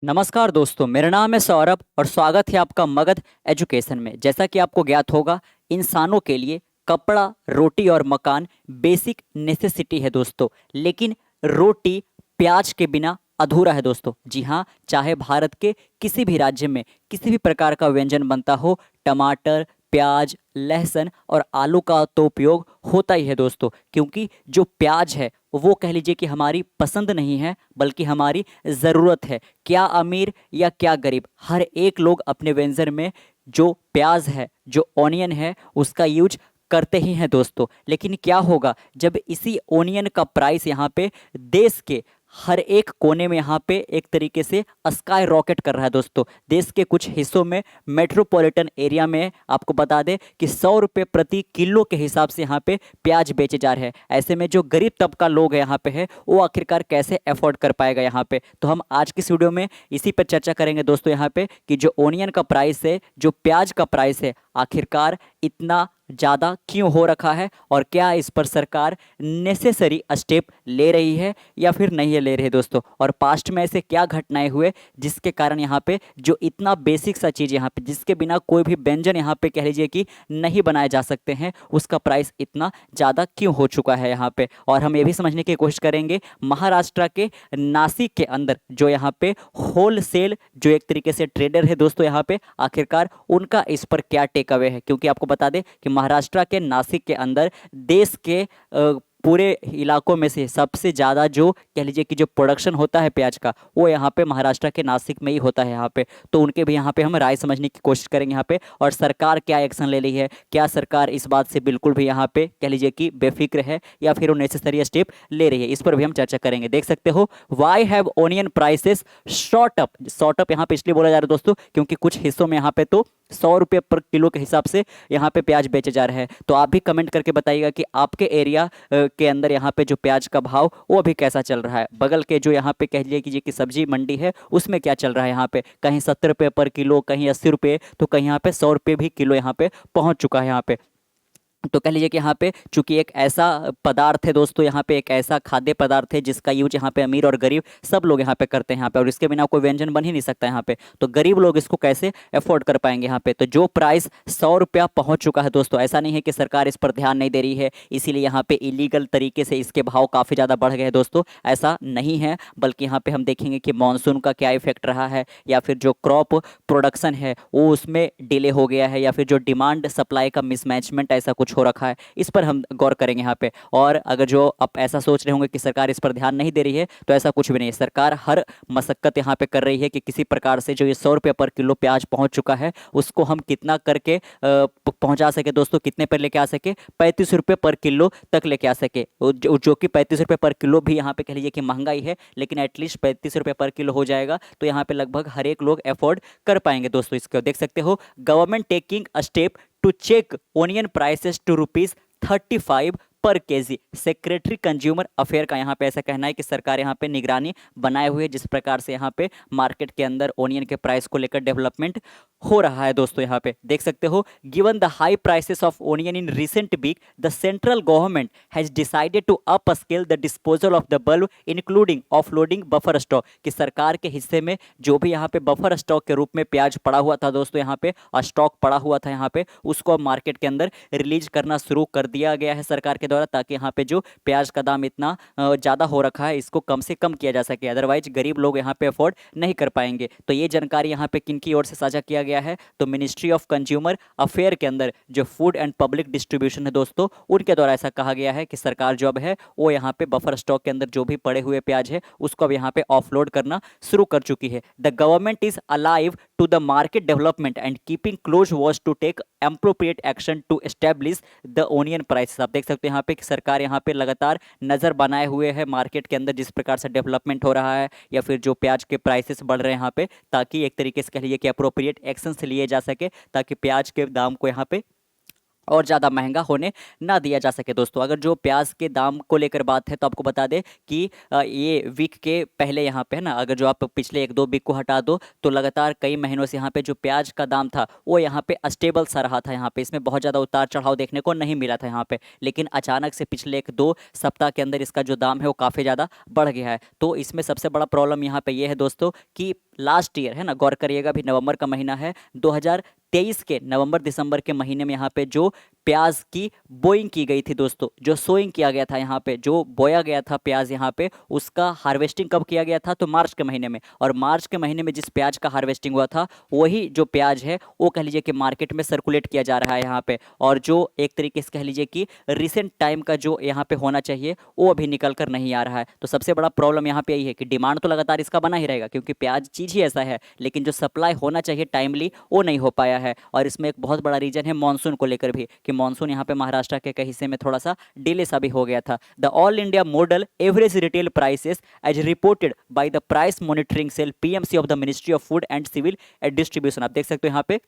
नमस्कार दोस्तों, मेरा नाम है सौरभ और स्वागत है आपका मगध एजुकेशन में। जैसा कि आपको ज्ञात होगा, इंसानों के लिए कपड़ा, रोटी और मकान बेसिक नेसेसिटी है दोस्तों। लेकिन रोटी प्याज के बिना अधूरा है दोस्तों। जी हाँ, चाहे भारत के किसी भी राज्य में किसी भी प्रकार का व्यंजन बनता हो, टमाटर, प्याज, लहसुन और आलू का तो उपयोग होता ही है दोस्तों। क्योंकि जो प्याज है वो कह लीजिए कि हमारी पसंद नहीं है, बल्कि हमारी ज़रूरत है। क्या अमीर या क्या गरीब, हर एक लोग अपने व्यंजन में जो प्याज है, जो ऑनियन है, उसका यूज करते ही हैं दोस्तों। लेकिन क्या होगा जब इसी ऑनियन का प्राइस यहाँ पे देश के हर एक कोने में यहाँ पे एक तरीके से स्काई रॉकेट कर रहा है दोस्तों। देश के कुछ हिस्सों में, मेट्रोपॉलिटन एरिया में आपको बता दें कि 100 रुपये प्रति किलो के हिसाब से यहाँ पे प्याज बेचे जा रहे हैं। ऐसे में जो गरीब तबका लोग यहाँ पे है वो आखिरकार कैसे अफोर्ड कर पाएगा यहाँ पे। तो हम आज की इस वीडियो में इसी पर चर्चा करेंगे दोस्तों यहाँ पे कि जो ओनियन का प्राइस है, जो प्याज का प्राइस है, आखिरकार इतना ज़्यादा क्यों हो रखा है और क्या इस पर सरकार नेसेसरी स्टेप ले रही है या फिर नहीं ले रही है दोस्तों। और पास्ट में ऐसे क्या घटनाएं हुए जिसके कारण यहाँ पे जो इतना बेसिक सा चीज़ यहाँ पे, जिसके बिना कोई भी व्यंजन यहाँ पे कह लीजिए कि नहीं बनाए जा सकते हैं, उसका प्राइस इतना ज़्यादा क्यों हो चुका है यहाँ पे। और हम ये भी समझने की कोशिश करेंगे महाराष्ट्र के नासिक के अंदर जो यहाँ पे होल सेल जो एक तरीके से ट्रेडर है दोस्तों, यहाँ पे आखिरकार उनका इस पर क्या टेक अवे है। क्योंकि आपको बता दें कि महाराष्ट्र के नासिक के अंदर देश के पूरे इलाकों में से सबसे ज़्यादा जो कह लीजिए कि जो प्रोडक्शन होता है प्याज का, वो यहाँ पे महाराष्ट्र के नासिक में ही होता है यहाँ पे। तो उनके भी यहाँ पे हम राय समझने की कोशिश करेंगे यहाँ पे, और सरकार क्या एक्शन ले रही है, क्या सरकार इस बात से बिल्कुल भी यहाँ पे कह लीजिए कि बेफिक्र है या फिर वो नेसेसरी स्टेप ले रही है, इस पर भी हम चर्चा करेंगे। देख सकते हो, why have onion prices shot up. Shot up यहाँ पे इसलिए बोला जा रहा है दोस्तों क्योंकि कुछ हिस्सों में यहाँ पे तो 100 रुपये पर किलो के हिसाब से यहाँ पे प्याज बेचे जा रहे हैं। तो आप भी कमेंट करके बताइएगा कि आपके एरिया के अंदर यहाँ पे जो प्याज का भाव वो अभी कैसा चल रहा है। बगल के जो यहाँ पे कह लीजिए कि सब्जी मंडी है उसमें क्या चल रहा है यहाँ पे, कहीं 70 रुपये पर किलो, कहीं 80 रुपये, तो कहीं यहाँ पे 100 रुपये भी किलो यहाँ पे पहुँच चुका है यहाँ पे। तो कह लीजिए कि यहाँ पे चूंकि एक ऐसा पदार्थ है दोस्तों, यहाँ पे एक ऐसा खाद्य पदार्थ है जिसका यूज यहाँ पे अमीर और गरीब सब लोग यहाँ पे करते हैं यहाँ पे, और इसके बिना कोई व्यंजन बन ही नहीं सकता यहाँ पे। तो गरीब लोग इसको कैसे अफोर्ड कर पाएंगे यहाँ पे। तो जो प्राइस 100 रुपया पहुँच चुका है दोस्तों, ऐसा नहीं है कि सरकार इस पर ध्यान नहीं दे रही है, इसीलिए यहाँ पे इलीगल तरीके से इसके भाव काफ़ी ज़्यादा बढ़ गए हैं दोस्तों। ऐसा नहीं है, बल्कि यहाँ पे हम देखेंगे कि मानसून का क्या इफेक्ट रहा है, या फिर जो क्रॉप प्रोडक्शन है वो उसमें डिले हो गया है, या फिर जो डिमांड सप्लाई का मिसमैचमेंट ऐसा कुछ हो रखा है, इस पर हम गौर करेंगे यहाँ पे। और अगर जो आप ऐसा सोच रहे होंगे कि सरकार इस पर ध्यान नहीं दे रही है, तो ऐसा कुछ भी नहीं है। सरकार हर मशक्कत यहाँ पे कर रही है कि किसी प्रकार से जो ये 100 रुपये पर किलो प्याज पहुँच चुका है उसको हम कितना करके पहुँचा सके दोस्तों, कितने पर लेके आ सके, 35 रुपये पर किलो तक लेके आ सके। जो कि 35 रुपये पर किलो भी यहाँ पे कह लीजिए कि महंगाई है, लेकिन एटलीस्ट 35 रुपये पर किलो हो जाएगा तो यहाँ पे लगभग हर एक लोग अफोर्ड कर पाएंगे दोस्तों। इसको देख सकते हो, government taking a step to check onion prices to ₹35 पर केजी। सेक्रेटरी कंज्यूमर अफेयर का यहाँ पे ऐसा कहना है कि सरकार यहाँ पे निगरानी बनाए हुए जिस प्रकार से यहाँ पे मार्केट के अंदर ओनियन के प्राइस को लेकर डेवलपमेंट हो रहा है दोस्तों। यहाँ पे देख सकते हो, given the high prices of onion in recent week, the central government has decided to up scale the disposal of the bulb including offloading buffer stock. कि सरकार के हिस्से में जो भी यहाँ पे बफर स्टॉक के रूप में प्याज पड़ा हुआ था दोस्तों, यहाँ पे स्टॉक पड़ा हुआ था यहाँ पे, उसको मार्केट के अंदर रिलीज करना शुरू कर दिया गया है सरकार के द्वारा, ताकि यहाँ पे जो प्याज का दाम इतना ज़्यादा हो रखा है इसको कम से कम किया जा सके। अदरवाइज गरीब लोग यहाँ पे अफोर्ड नहीं कर पाएंगे। तो ये जानकारी यहाँ पे किन की ओर से साझा किया गया है, तो मिनिस्ट्री ऑफ कंज्यूमर अफेयर के अंदर जो फूड एंड पब्लिक डिस्ट्रीब्यूशन है दोस्तों, उनके द्वारा ऐसा कहा गया है कि सरकार जो अब है वो यहाँ पे बफर स्टॉक के अंदर जो भी पड़े हुए प्याज है उसको अब यहाँ पे ऑफलोड करना शुरू कर चुकी है। The government is alive to the market development and keeping close watch to take appropriate action to establish the onion price. आप देख सकते हैं यहाँ पे कि सरकार यहाँ पे लगातार नज़र बनाए हुए है मार्केट के अंदर जिस प्रकार से डेवलपमेंट हो रहा है, या फिर जो प्याज के प्राइसेस बढ़ रहे हैं यहाँ पे, ताकि एक तरीके से कह लीजिए कि अप्रोप्रिएट एक्शन से लिए जा सके, ताकि प्याज के दाम को यहाँ पे और ज़्यादा महंगा होने ना दिया जा सके दोस्तों। अगर जो प्याज के दाम को लेकर बात है तो आपको बता दें कि ये वीक के पहले यहाँ पे है ना, अगर जो आप पिछले 1-2 वीक को हटा दो तो लगातार कई महीनों से यहाँ पे जो प्याज का दाम था वो यहाँ पे स्टेबल सा रहा था। यहाँ पे इसमें बहुत ज़्यादा उतार चढ़ाव देखने को नहीं मिला था यहाँ पे, लेकिन अचानक से पिछले 1-2 सप्ताह के अंदर इसका जो दाम है वो काफ़ी ज़्यादा बढ़ गया है। तो इसमें सबसे बड़ा प्रॉब्लम यहाँ पे ये है दोस्तों कि लास्ट ईयर है ना, गौर करिएगा अभी नवंबर का महीना है, 2023 के नवंबर दिसंबर के महीने में यहाँ पे जो प्याज की बोइंग की गई थी दोस्तों, जो सोइंग किया गया था यहाँ पे, जो बोया गया था प्याज यहाँ पे, उसका हार्वेस्टिंग कब किया गया था? तो मार्च के महीने में। और मार्च के महीने में जिस प्याज का हार्वेस्टिंग हुआ था वही जो प्याज है वो कह लीजिए कि मार्केट में सर्कुलेट किया जा रहा है यहाँ पे, और जो एक तरीके से कह लीजिए कि रिसेंट टाइम का जो यहाँ पे होना चाहिए वो अभी निकल कर नहीं आ रहा है। तो सबसे बड़ा प्रॉब्लम यहाँ पे यही है कि डिमांड तो लगातार इसका बना ही रहेगा क्योंकि प्याज चीज़ ही ऐसा है, लेकिन जो सप्लाई होना चाहिए टाइमली वो नहीं हो पाया है। और इसमें एक बहुत बड़ा रीजन है मानसून को लेकर भी, कि मानसून यहाँ पे महाराष्ट्र के कई हिस्से में थोड़ा सा डिले सा भी हो गया था। The all India model average retail prices as reported by the price monitoring cell PMC of the ministry of food and civil distribution. आप देख सकते हो यहाँ पे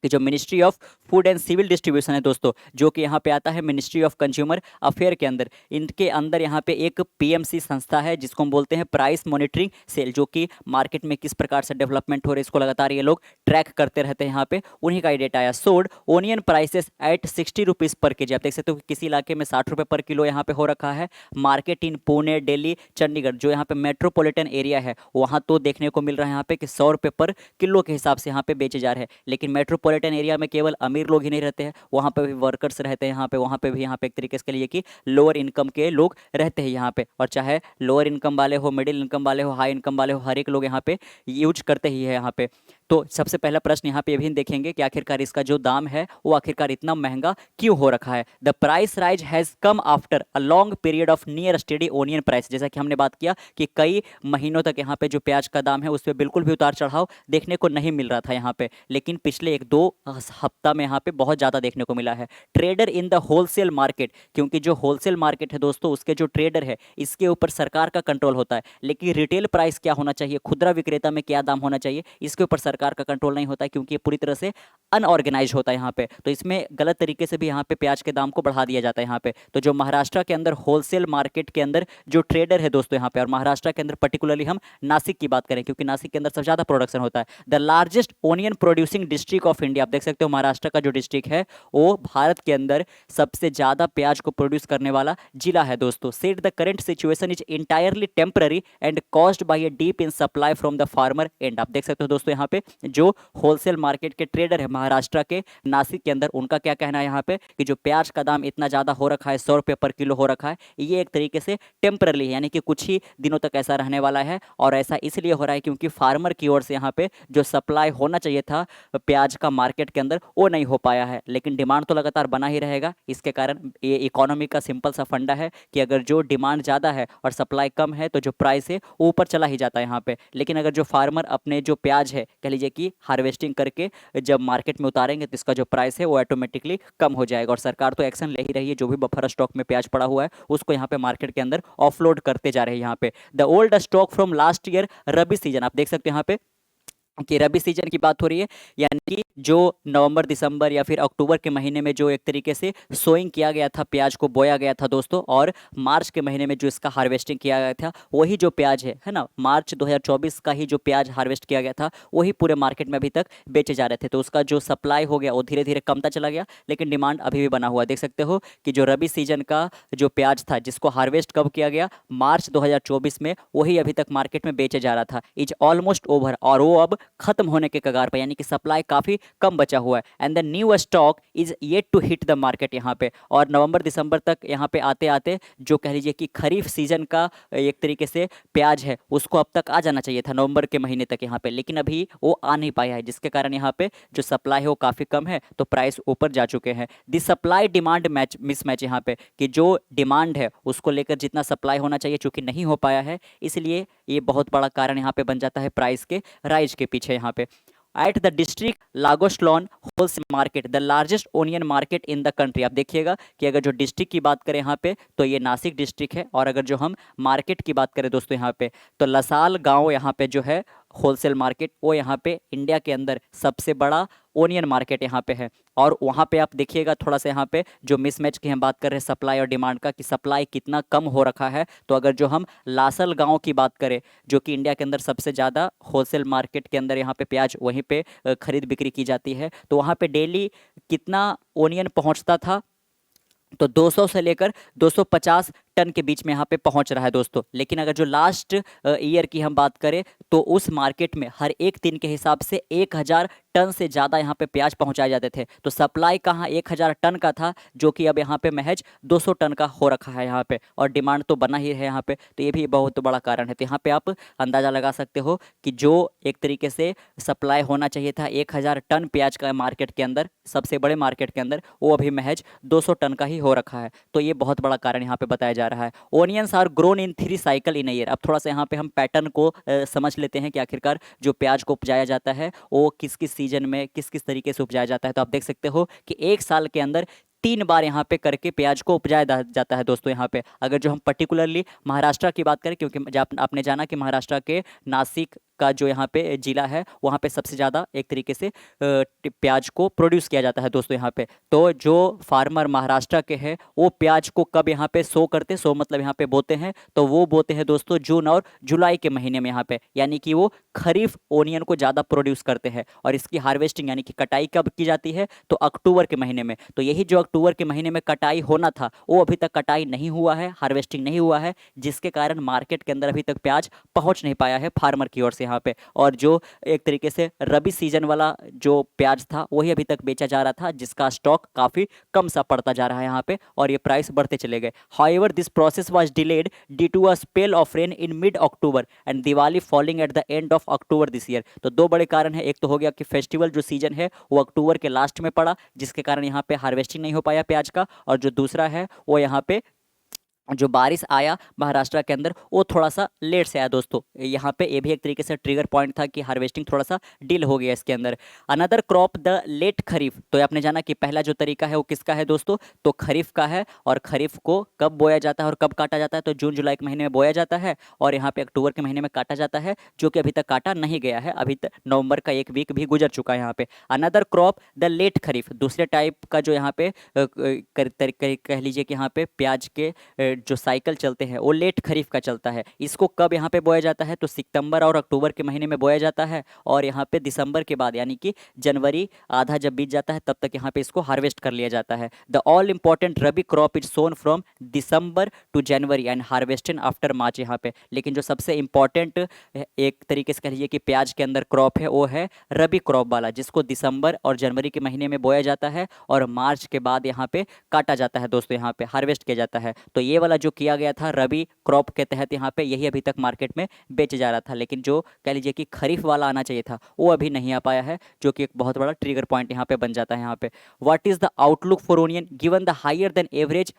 कि जो ministry of food and civil distribution है दोस्तों, जो कि यहाँ पे आता है मिनिस्ट्री ऑफ कंज्यूमर अफेयर के अंदर, इनके अंदर यहाँ पे एक पीएमसी संस्था है जिसको हम बोलते हैं प्राइस मॉनिटरिंग सेल, जो कि मार्केट में किस प्रकार से डेवलपमेंट हो रही है इसको लगातार ये लोग ट्रैक करते रहते हैं। यहाँ पे उन्हीं का डेटा आया। सोड ओनियन प्राइसेस एट 60 रुपीज़ पर के जी। आप देख सकते हो कि किसी इलाके में 60 रुपये पर किलो यहाँ पे हो रखा है। मार्केट इन पुणे, दिल्ली, चंडीगढ़, जो यहाँ पे मेट्रोपॉलिटन एरिया है वहाँ तो देखने को मिल रहा है यहाँ पे कि 100 रुपये पर किलो के हिसाब से यहाँ पे बेचे जा रहे हैं। लेकिन मेट्रोपॉलिटन एरिया में केवल अमीर लोग ही नहीं रहते हैं, वहाँ पे भी वर्कर्स रहते हैं यहाँ पे, वहाँ पे भी यहाँ पे एक तरीके से लिए कि लोअर इनकम के लोग रहते हैं यहाँ पे। और चाहे लोअर इनकम वाले हो, मिडिल इनकम वाले हो, हाई इनकम वाले हो, हर एक लोग यहाँ पे यूज करते ही है यहाँ पे। तो सबसे पहला प्रश्न यहाँ पे ये भी देखेंगे कि आखिरकार इसका जो दाम है वो आखिरकार इतना महंगा क्यों हो रखा है। The price rise has come after a long period of near steady onion price. जैसा कि हमने बात किया कि कई महीनों तक यहाँ पे जो प्याज का दाम है उस पर बिल्कुल भी उतार चढ़ाव देखने को नहीं मिल रहा था यहाँ पे, लेकिन पिछले 1-2 हफ्ता में यहाँ पे बहुत ज़्यादा देखने को मिला है। Trader in the wholesale market, क्योंकि जो होलसेल मार्केट है दोस्तों उसके जो ट्रेडर है इसके ऊपर सरकार का कंट्रोल होता है, लेकिन रिटेल प्राइस क्या होना चाहिए, खुदरा विक्रेता में क्या दाम होना चाहिए, इसके ऊपर सरकार का कंट्रोल नहीं होता है क्योंकि ये पूरी तरह से अनऑर्गेनाइज होता है यहाँ पे। तो इसमें गलत तरीके से भी यहाँ पे प्याज के दाम को बढ़ा दिया जाता है यहाँ पे। तो जो महाराष्ट्र के अंदर होलसेल मार्केट के अंदर जो ट्रेडर है दोस्तों यहाँ पे, और महाराष्ट्र के अंदर पर्टिकुलरली हम नासिक की बात करें क्योंकि नासिक के अंदर सबसे ज़्यादा प्रोडक्शन होता है। The largest onion producing district of India. आप देख सकते हो महाराष्ट्र का जो डिस्ट्रिक्ट है वो भारत के अंदर सबसे ज़्यादा प्याज को प्रोड्यूस करने वाला जिला है दोस्तों। Said the current situation is entirely temporary and caused by a deep in supply from the farmer and. आप देख सकते हो दोस्तों यहाँ पे जो होलसेल मार्केट के ट्रेडर है महाराष्ट्र के नासिक के अंदर, उनका क्या कहना है यहाँ पे कि जो प्याज का दाम इतना ज़्यादा हो रखा है, 100 रुपये पर किलो हो रखा है, ये एक तरीके से टेम्परली है, यानी कि कुछ ही दिनों तक ऐसा रहने वाला है। और ऐसा इसलिए हो रहा है क्योंकि फार्मर की ओर से यहाँ पे जो सप्लाई होना चाहिए था प्याज का मार्केट के अंदर वो नहीं हो पाया है, लेकिन डिमांड तो लगातार बना ही रहेगा। इसके कारण ये इकोनॉमी का सिंपल सा फंडा है कि अगर जो डिमांड ज़्यादा है और सप्लाई कम है तो जो प्राइस है वो ऊपर चला ही जाता है यहाँ पे। लेकिन अगर जो फार्मर अपने जो प्याज है कह लीजिए कि हार्वेस्टिंग करके जब मार्केट में उतारेंगे तो इसका जो प्राइस है वो ऑटोमेटिकली कम हो जाएगा। और सरकार तो एक्शन ले ही रही है, जो भी बफर स्टॉक में प्याज पड़ा हुआ है उसको यहाँ पे मार्केट के अंदर ऑफलोड करते जा रहे हैं यहाँ पे। The old stock from last year rabi season. आप देख सकते हैं यहाँ पे कि रबी सीजन की बात हो रही है, यानी कि जो नवंबर दिसंबर या फिर अक्टूबर के महीने में जो एक तरीके से सोइंग किया गया था, प्याज को बोया गया था दोस्तों, और मार्च के महीने में जो इसका हार्वेस्टिंग किया गया था वही जो प्याज है ना, मार्च 2024 का ही जो प्याज हार्वेस्ट किया गया था वही पूरे मार्केट में अभी तक बेचे जा रहे थे। तो उसका जो सप्लाई हो गया वो धीरे धीरे कमता चला गया, लेकिन डिमांड अभी भी बना हुआ है। देख सकते हो कि जो रबी सीजन का जो प्याज था जिसको हार्वेस्ट कब किया गया, मार्च 2024 में, वही अभी तक मार्केट में बेचे जा रहा था। इज ऑलमोस्ट ओवर, और वो अब खत्म होने के कगार पर, यानी कि सप्लाई काफी कम बचा हुआ है। And the new stock is yet to hit the market यहाँ पे। और नवंबर दिसंबर तक यहाँ पे आते आते जो कह लीजिए कि खरीफ सीजन का एक तरीके से प्याज है उसको अब तक आ जाना चाहिए था नवंबर के महीने तक यहाँ पे, लेकिन अभी वो आ नहीं पाया है, जिसके कारण यहाँ पे जो सप्लाई है वो काफी कम है, तो प्राइस ऊपर जा चुके हैं। The supply demand match mismatch यहाँ पे, कि जो डिमांड है उसको लेकर जितना सप्लाई होना चाहिए चूंकि नहीं हो पाया है, इसलिए ये बहुत बड़ा कारण यहाँ पे बन जाता है प्राइस के राइज के पीछे यहाँ पे। एट द डिस्ट्रिक्ट लागोस्टोन wholesale market, the largest onion market in the country. आप देखिएगा कि अगर जो डिस्ट्रिक्ट की बात करें यहाँ पे तो ये नासिक डिस्ट्रिक्ट है, और अगर जो हम मार्केट की बात करें दोस्तों यहाँ पे तो लसाल गांव यहाँ पे जो है होलसेल मार्केट, वो यहाँ पे इंडिया के अंदर सबसे बड़ा ओनियन मार्केट यहाँ पे है। और वहाँ पे आप देखिएगा थोड़ा सा यहाँ पे जो मिसमैच की हम बात कर रहे हैं सप्लाई और डिमांड का, कि सप्लाई कितना कम हो रखा है। तो अगर जो हम लासल गांव की बात करें, जो कि इंडिया के अंदर सबसे ज़्यादा होलसेल मार्केट के अंदर यहाँ पे प्याज वहीं पे खरीद बिक्री की जाती है, तो वहाँ पे डेली कितना ओनियन पहुँचता था, तो 200 से लेकर 250 टन के बीच में यहाँ पे पहुंच रहा है दोस्तों। लेकिन अगर जो लास्ट ईयर की हम बात करें, तो उस मार्केट में हर एक दिन के हिसाब से 1000 टन से ज़्यादा यहाँ पे प्याज पहुंचाए जाते थे। तो सप्लाई कहाँ 1000 टन का था, जो कि अब यहाँ पे महज 200 टन का हो रखा है यहाँ पे, और डिमांड तो बना ही है यहाँ पे। तो ये भी बहुत बड़ा कारण है। तो यहाँ पे आप अंदाज़ा लगा सकते हो कि जो एक तरीके से सप्लाई होना चाहिए था 1000 टन प्याज का मार्केट के अंदर, सबसे बड़े मार्केट के अंदर, वो अभी महज 200 टन का ही हो रखा है। तो ये बहुत बड़ा कारण यहाँ पे बताया जा रहा है। Onions are grown in 3 cycle in year. अब थोड़ा सा यहाँ पे हम पैटर्न को समझ लेते हैं कि आखिरकार जो प्याज को उपजाया जाता है वो किस किस सीजन में किस किस तरीके से उपजाया जाता है। तो आप देख सकते हो कि एक साल के अंदर 3 बार यहाँ पे करके प्याज को उपजाया जाता है दोस्तों यहाँ पे। अगर जो हम पर्टिकुलरली महाराष्ट्र की बात करें, क्योंकि आपने जाना कि महाराष्ट्र के नासिक का जो यहाँ पे जिला है, वहाँ पे सबसे ज़्यादा एक तरीके से प्याज को प्रोड्यूस किया जाता है दोस्तों यहाँ पे। तो जो फार्मर महाराष्ट्र के हैं वो प्याज को कब यहाँ पे सो करते, सो मतलब यहाँ पे बोते हैं, तो वो बोते हैं दोस्तों जून और जुलाई के महीने में यहाँ पे, यानी कि वो खरीफ ओनियन को ज़्यादा प्रोड्यूस करते हैं। और इसकी हार्वेस्टिंग यानी कि कटाई कब की जाती है, तो अक्टूबर के महीने में। तो यही जो अक्टूबर के महीने में कटाई होना था, वो अभी तक कटाई नहीं हुआ है, हार्वेस्टिंग नहीं हुआ है, जिसके कारण मार्केट के अंदर अभी तक प्याज पहुँच नहीं पाया है फार्मर की ओर से यहाँ पे। और जो एक तरीके से रबी सीजन वाला जो प्याज था वही अभी तक बेचा जा रहा था, जिसका स्टॉक काफ़ी कम सा पड़ता जा रहा है यहाँ पे, और ये प्राइस बढ़ते चले गए। However this process was delayed due to a spell of rain in mid October and Diwali falling at the end of October this year. तो 2 बड़े कारण है। एक तो हो गया कि फेस्टिवल जो सीजन है वो अक्टूबर के लास्ट में पड़ा, जिसके कारण यहाँ पे हार्वेस्टिंग नहीं हो पाया प्याज का। और जो दूसरा है वो यहाँ पे जो बारिश आया महाराष्ट्र के अंदर वो थोड़ा सा लेट से आया दोस्तों। यहाँ पे ये भी एक तरीके से ट्रिगर पॉइंट था कि हार्वेस्टिंग थोड़ा सा डिल हो गया इसके अंदर। अनदर क्रॉप द लेट खरीफ। तो आपने जाना कि पहला जो तरीका है वो किसका है दोस्तों, तो खरीफ का है। और खरीफ को कब बोया जाता है और कब काटा जाता है, तो जून जुलाई के महीने में बोया जाता है और यहाँ पे अक्टूबर के महीने में काटा जाता है, जो कि अभी तक काटा नहीं गया है। अभी तक नवंबर का 1 वीक भी गुजर चुका है यहाँ पे। अनदर क्रॉप द लेट खरीफ, दूसरे टाइप का जो यहाँ पे कह लीजिए कि यहाँ पे प्याज के जो साइकिल चलते हैं वो लेट खरीफ का चलता है। इसको कब यहाँ पे बोया जाता है, तो सितंबर और अक्टूबर के महीने में बोया जाता है, और यहाँ पे दिसंबर के बाद यानी कि जनवरी आधा जब बीत जाता है तब तक यहाँ पे इसको हार्वेस्ट कर लिया जाता है। The all important rabi crop is sown from December to January and harvested after March यहाँ पे। लेकिन जो सबसे इंपॉर्टेंट एक तरीके से कह लीजिए कि प्याज के अंदर क्रॉप है वो है रबी क्रॉप वाला, जिसको दिसंबर और जनवरी के महीने में बोया जाता है और मार्च के बाद यहाँ पे काटा जाता है दोस्तों, यहाँ पे हार्वेस्ट किया जाता है। तो ये वाला जो किया गया था रबी क्रॉप के तहत यहाँ पे, यही अभी तक मार्केट में बेचे जा रहा था। लेकिन जो कह लीजिए कि खरीफ वाला आना चाहिए था वो अभी नहीं आ पाया है, जो कि एक बहुत बड़ा ट्रिगर पॉइंट यहाँ पे बन जाता है। यहाँ पे what is the outlook for onion given the higher than average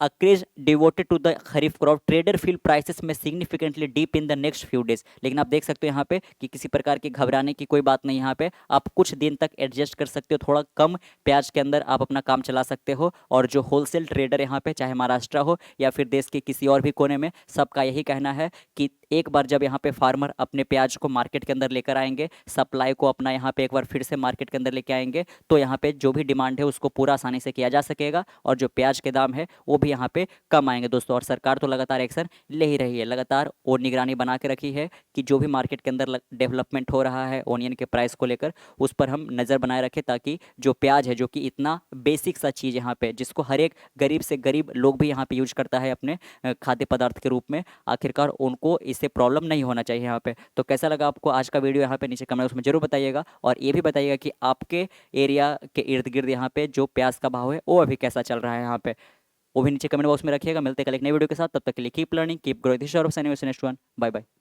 acreage devoted to the kharif crop, trader feel prices may significantly deep in the next few days. लेकिन आप देख सकते हो यहाँ पे कि किसी प्रकार की घबराने की कोई बात नहीं। यहाँ पे आप कुछ दिन तक एडजस्ट कर सकते हो, थोड़ा कम प्याज के अंदर आप अपना काम चला सकते हो। और जो होलसेल ट्रेडर यहाँ पे, चाहे महाराष्ट्र हो या फिर देश के किसी और भी कोने में, सबका यही कहना है कि एक बार जब यहाँ पे फार्मर अपने प्याज को मार्केट के अंदर लेकर आएंगे, सप्लाई को अपना यहाँ पे एक बार फिर से मार्केट के अंदर लेके आएंगे, तो यहाँ पे जो भी डिमांड है उसको पूरा आसानी से किया जा सकेगा, और जो प्याज के दाम है वो भी यहाँ पे कम आएंगे दोस्तों। और सरकार तो लगातार एक्शन ले ही रही है, लगातार और निगरानी बना के रखी है कि जो भी मार्केट के अंदर डेवलपमेंट हो रहा है ओनियन के प्राइस को लेकर, उस पर हम नज़र बनाए रखें, ताकि जो प्याज है, जो कि इतना बेसिक सा चीज़ यहाँ पे, जिसको हर एक गरीब से गरीब लोग भी यहाँ पे यूज करता है अपने खाद्य पदार्थ के रूप में, आखिरकार उनको इससे प्रॉब्लम नहीं होना चाहिए यहाँ पे। तो कैसा लगा आपको आज का वीडियो, यहाँ पे नीचे कमेंट बॉक्स में जरूर बताइएगा। और ये भी बताइएगा कि आपके एरिया के इर्द गिर्द यहाँ पे जो प्याज का भाव है वो अभी कैसा चल रहा है यहाँ पे, वो भी नीचे कमेंट बॉक्स में रखिएगा। मिलते हैं कल एक नई वीडियो के साथ, तब तक के लिए keep learning, keep growing. This is Saurabh signing off next one. Bye bye.